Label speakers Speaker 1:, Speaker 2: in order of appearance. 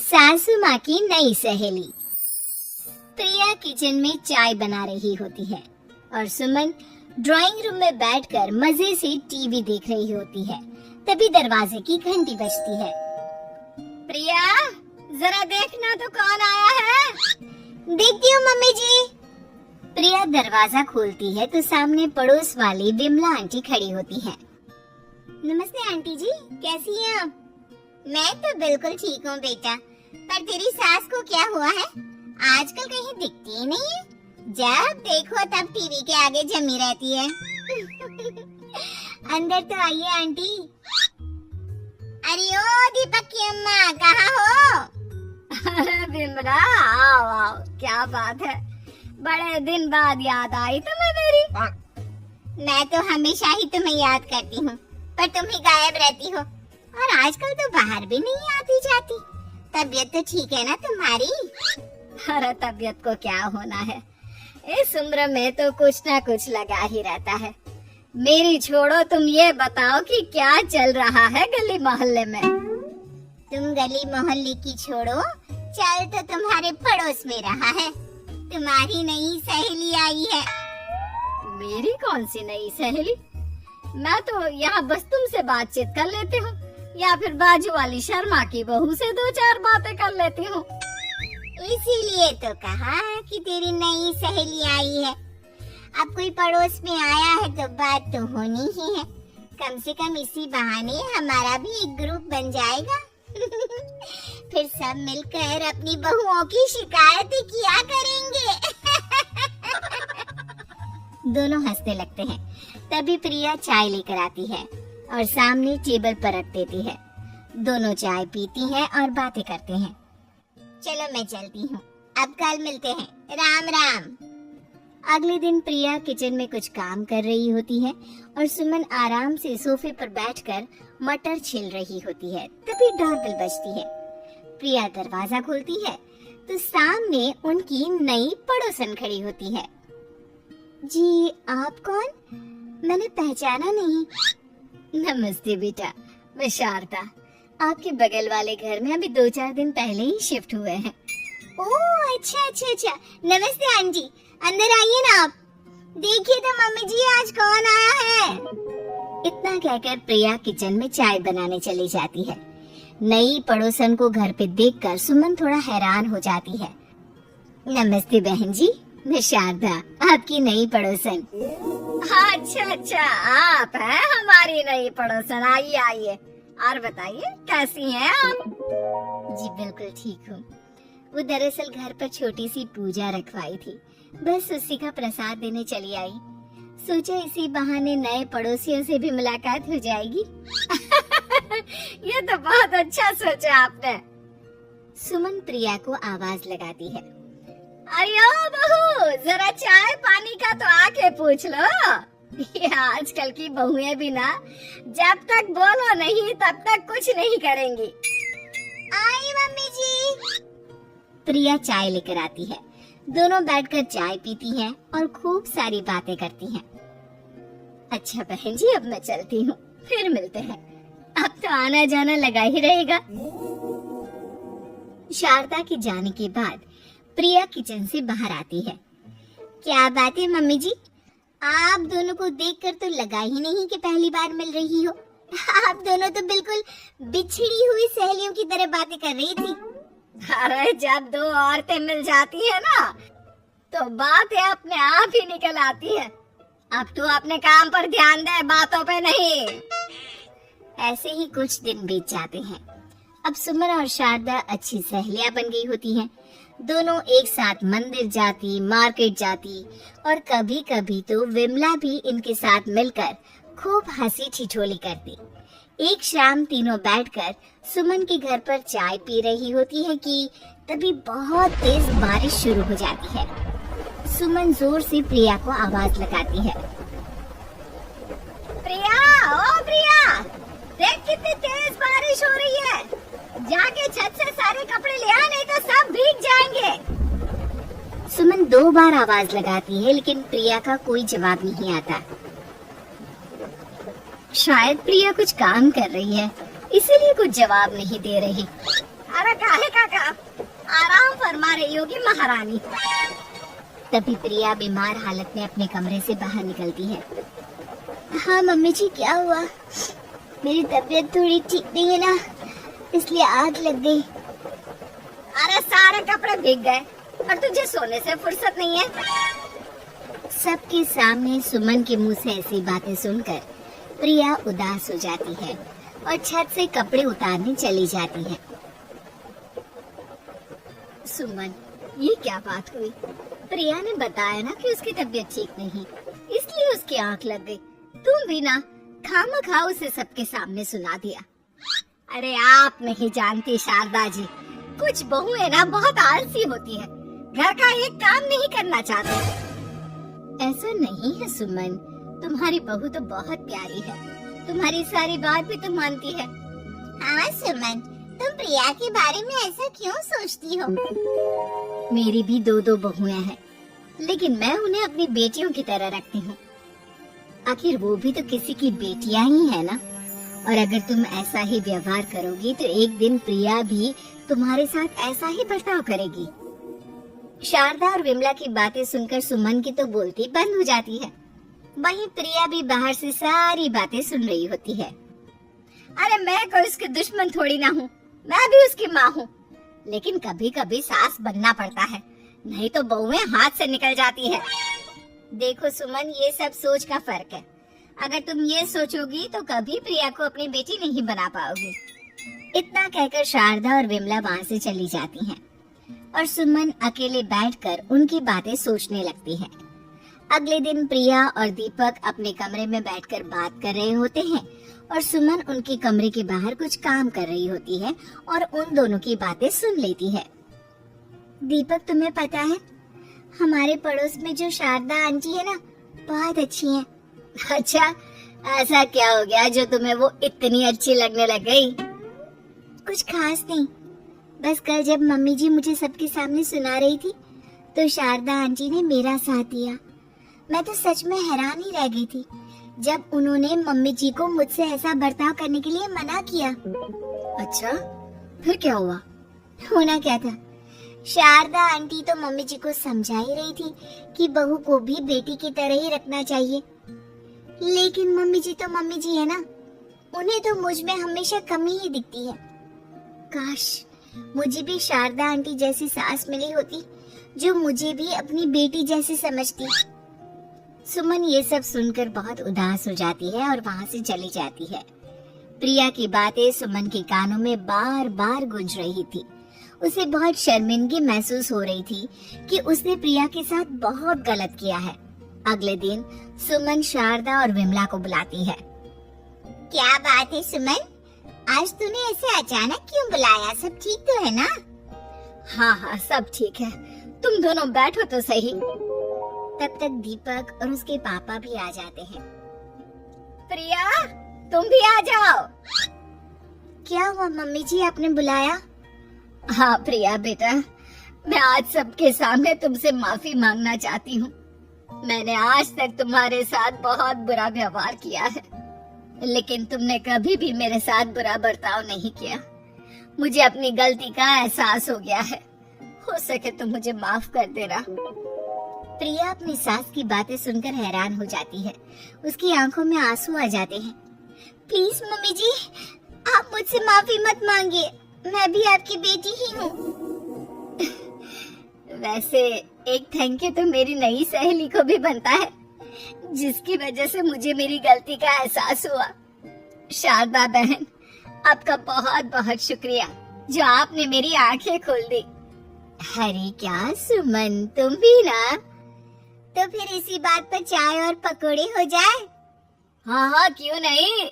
Speaker 1: सासू माँ की नई सहेली। प्रिया किचन में चाय बना रही होती है और सुमन ड्राइंग रूम में बैठकर मजे से टीवी देख रही होती है। तभी दरवाजे की घंटी बजती है। प्रिया, जरा देखना तो कौन आया है। देखती हूँ मम्मी जी। प्रिया दरवाजा खोलती है तो सामने पड़ोस वाली विमला आंटी खड़ी होती है। नमस्ते आंटी जी, कैसी हैं आप? मैं तो बिल्कुल ठीक हूँ बेटा, पर तेरी सास को क्या हुआ है? आजकल कहीं दिखती ही नहीं है। जब देखो तब टीवी के आगे जमी रहती है। अंदर तो आइए आंटी। अरे ओ दीपक की अम्मा, कहाँ हो?
Speaker 2: अरे विमला, आओ आओ, क्या बात है, बड़े दिन बाद याद आई तुम्हें मेरी।
Speaker 1: मैं तो हमेशा ही तुम्हें याद करती हूँ, पर तुम ही गायब रहती हो और आजकल तो बाहर भी नहीं आती जाती। तबीयत तो ठीक है ना तुम्हारी?
Speaker 2: अरे तबीयत को क्या होना है, इस उम्र में तो कुछ ना कुछ लगा ही रहता है। मेरी छोड़ो, तुम ये बताओ कि क्या चल रहा है गली मोहल्ले में।
Speaker 1: तुम गली मोहल्ले की छोड़ो, चल तो तुम्हारे पड़ोस में रहा है। तुम्हारी नई सहेली आई है।
Speaker 2: मेरी कौन सी नई सहेली? मैं तो यहाँ बस तुमसे बातचीत कर लेती हूँ या फिर बाजू वाली शर्मा की बहू से दो चार बातें कर लेती हूँ।
Speaker 1: इसीलिए तो कहा कि तेरी नई सहेली आई है। अब कोई पड़ोस में आया है तो बात तो होनी ही है। कम से कम इसी बहाने हमारा भी एक ग्रुप बन जाएगा। फिर सब मिलकर अपनी बहुओं की शिकायतें किया करेंगे। दोनों हंसने लगते हैं। तभी प्रिया चाय लेकर आती है और सामने टेबल पर रख देती है। दोनों चाय पीती हैं और बातें करते हैं। चलो मैं चलती हूँ, अब कल मिलते हैं। राम राम। अगले दिन प्रिया किचन में कुछ काम कर रही होती है और सुमन आराम से सोफे पर बैठकर मटर छील रही होती है। तभी डोरबेल बजती है। प्रिया दरवाजा खोलती है तो सामने उनकी नई पड़ोसन खड़ी होती है। जी, आप कौन? मैंने पहचाना नहीं।
Speaker 2: नमस्ते बेटा, मैं शारदा, आपके बगल वाले घर में अभी 2-4 दिन पहले ही शिफ्ट हुए हैं।
Speaker 1: ओह अच्छा। नमस्ते आंटी, अंदर आइए ना आप। देखिए तो मम्मी जी, आज कौन आया है। इतना कहकर प्रिया किचन में चाय बनाने चली जाती है। नई पड़ोसन को घर पे देखकर सुमन थोड़ा हैरान हो जाती है। नमस्ते बहन जी, मैं शारदा, आपकी नई पड़ोसन।
Speaker 2: अच्छा, आप हैं हमारी नई पड़ोसन। आइए आइए, और बताइए कैसी हैं आप?
Speaker 1: जी बिल्कुल ठीक हूँ। वो दरअसल घर पर छोटी सी पूजा रखवाई थी, बस उसी का प्रसाद देने चली आई। सोचा इसी बहाने नए पड़ोसियों से भी मुलाकात हो जाएगी।
Speaker 2: ये तो बहुत अच्छा सोचा आपने।
Speaker 1: सुमन प्रिया को आवाज लगाती है।
Speaker 2: अरे ओ बहू, जरा चाय पानी का तो आके पूछ लो। ये आजकल की बहुएं भी ना, जब तक बोलो नहीं तब तक कुछ नहीं करेंगी।
Speaker 1: आई मम्मी जी। प्रिया चाय लेकर आती है। दोनों बैठकर चाय पीती हैं और खूब सारी बातें करती हैं। अच्छा बहन जी, अब मैं चलती हूँ, फिर मिलते हैं। अब तो आना जाना लगा ही रहेगा। शारदा के जाने के बाद प्रिया किचन से बाहर आती है। क्या बात है मम्मी जी, आप दोनों को देखकर तो लगा ही नहीं कि पहली बार मिल रही हो। आप दोनों तो बिल्कुल बिछड़ी हुई सहेलियों की तरह बातें कर रही थी।
Speaker 2: अरे जब दो औरतें मिल जाती है ना, तो बातें अपने आप ही निकल आती है। अब तू अपने काम पर ध्यान दे, बातों पे नहीं।
Speaker 1: ऐसे ही कुछ दिन बीत जाते हैं। अब सुमन और शारदा अच्छी सहेलियां बन गई होती हैं। दोनों एक साथ मंदिर जाती, मार्केट जाती और कभी कभी तो विमला भी इनके साथ मिलकर खूब हंसी ठिठोली करती। एक शाम तीनों बैठकर सुमन के घर पर चाय पी रही होती है कि तभी बहुत तेज बारिश शुरू हो जाती है। सुमन जोर से प्रिया को आवाज लगाती है।
Speaker 2: प्रिया, ओ प्रिया, देख कितनी तेज बारिश हो रही है। जाके छत से सारे कपड़े ले आ, नहीं तो सब भीग जाएंगे।
Speaker 1: सुमन 2 बार आवाज लगाती है लेकिन प्रिया का कोई जवाब नहीं आता। शायद प्रिया कुछ काम कर रही है, इसीलिए कुछ जवाब नहीं दे रही।
Speaker 2: अरे काहे का रही होगी महारानी।
Speaker 1: तभी प्रिया बीमार हालत में अपने कमरे से बाहर निकलती है। हाँ मम्मी जी, क्या हुआ? मेरी तबीयत थोड़ी ठीक नहीं है ना, इसलिए आग लग गई।
Speaker 2: अरे सारे कपड़े भीग गए और तुझे सोने से फुर्सत नहीं है।
Speaker 1: सबके सामने सुमन के मुंह से ऐसी बातें सुनकर प्रिया उदास हो जाती है और छत से कपड़े उतारने चली जाती है।
Speaker 2: सुमन, ये क्या बात हुई? प्रिया ने बताया ना कि उसकी तबीयत ठीक नहीं, इसलिए उसकी आंख लग गई। तुम भी ना खामखा उसे सबके सामने सुना दिया। अरे आप नहीं जानती शारदा जी, कुछ बहुएं ना बहुत आलसी होती है, घर का एक काम नहीं करना चाहती।
Speaker 1: ऐसा नहीं है सुमन, तुम्हारी बहू तो बहुत प्यारी है, तुम्हारी सारी बात भी तो मानती है। हाँ सुमन, तुम प्रिया के बारे में ऐसा क्यों सोचती हो? मेरी भी दो बहुएं हैं, लेकिन मैं उन्हें अपनी बेटियों की तरह रखती हूँ। आखिर वो भी तो किसी की बेटियां ही है ना। और अगर तुम ऐसा ही व्यवहार करोगी तो एक दिन प्रिया भी तुम्हारे साथ ऐसा ही बर्ताव करेगी। शारदा और विमला की बातें सुनकर सुमन की तो बोलती बंद हो जाती है। वहीं प्रिया भी बाहर से सारी बातें सुन रही होती है।
Speaker 2: अरे मैं कोई उसकी दुश्मन थोड़ी ना हूँ, मैं भी उसकी माँ हूँ, लेकिन कभी कभी सास बनना पड़ता है, नहीं तो बहुएं हाथ से निकल जाती है।
Speaker 1: देखो सुमन, ये सब सोच का फर्क है। अगर तुम ये सोचोगी तो कभी प्रिया को अपनी बेटी नहीं बना पाओगी। इतना कहकर शारदा और विमला वहाँ से चली जाती हैं और सुमन अकेले बैठकर उनकी बातें सोचने लगती है। अगले दिन प्रिया और दीपक अपने कमरे में बैठकर बात कर रहे होते हैं और सुमन उनके कमरे के बाहर कुछ काम कर रही होती है और उन दोनों की बातें सुन लेती है। दीपक, तुम्हें पता है हमारे पड़ोस में जो शारदा आंटी है ना, बहुत अच्छी है।
Speaker 2: अच्छा, ऐसा क्या हो गया जो तुम्हें वो इतनी अच्छी लगने लग गई?
Speaker 1: कुछ खास नहीं, बस कल जब मम्मी जी मुझे सबके सामने सुना रही थी तो शारदा आंटी ने मेरा साथ दिया। मैं तो सच में हैरान ही रह गई थी जब उन्होंने मम्मी जी को मुझसे ऐसा बर्ताव करने के लिए मना किया।
Speaker 2: अच्छा, फिर क्या हुआ?
Speaker 1: होना क्या था, शारदा आंटी तो मम्मी जी को समझा ही रही थी कि बहू को भी बेटी की तरह ही रखना चाहिए, लेकिन मम्मी जी तो मम्मी जी है ना, उन्हें तो मुझ में हमेशा कमी ही दिखती है। काश मुझे भी शारदा आंटी जैसी सास मिली होती जो मुझे भी अपनी बेटी जैसी समझती। सुमन ये सब सुनकर बहुत उदास हो जाती है और वहाँ से चली जाती है। प्रिया की बातें सुमन के कानों में बार बार गूंज रही थी। उसे बहुत शर्मिंदगी महसूस हो रही थी कि उसने प्रिया के साथ बहुत गलत किया है। अगले दिन सुमन शारदा और विमला को बुलाती है। क्या बात है सुमन, आज तूने ऐसे अचानक क्यों बुलाया? सब ठीक तो है ना?
Speaker 2: हाँ, सब ठीक है, तुम दोनों बैठो तो सही।
Speaker 1: तब तक दीपक और उसके पापा भी आ जाते हैं।
Speaker 2: प्रिया, तुम भी आ जाओ।
Speaker 1: क्या हुआ मम्मी जी, आपने बुलाया?
Speaker 2: हाँ प्रिया बेटा, मैं आज सबके सामने तुमसे माफी मांगना चाहती हूँ। मैंने आज तक तुम्हारे साथ बहुत बुरा व्यवहार किया है, लेकिन तुमने कभी भी मेरे साथ बुरा बर्ताव नहीं किया। मुझे अपनी गलती का एहसास हो गया है, हो सके तो मुझे माफ कर देना।
Speaker 1: प्रिया अपनी सास की बातें सुनकर हैरान हो जाती है। उसकी आंखों में आंसू आ जाते हैं। प्लीज मम्मी जी, आप मुझसे माफी मत मांगिए, मैं भी आपकी बेटी ही हूँ।
Speaker 2: वैसे एक थैंक यू तो मेरी नई सहेली को भी बनता है, जिसकी वजह से मुझे मेरी गलती का एहसास हुआ। शारदा बहन, आपका बहुत बहुत शुक्रिया जो आपने मेरी आंखें खोल दी।
Speaker 1: अरे क्या सुमन, तुम भी ना? तो फिर इसी बात पर चाय और पकोड़े हो जाए?
Speaker 2: हाँ, क्यों नहीं।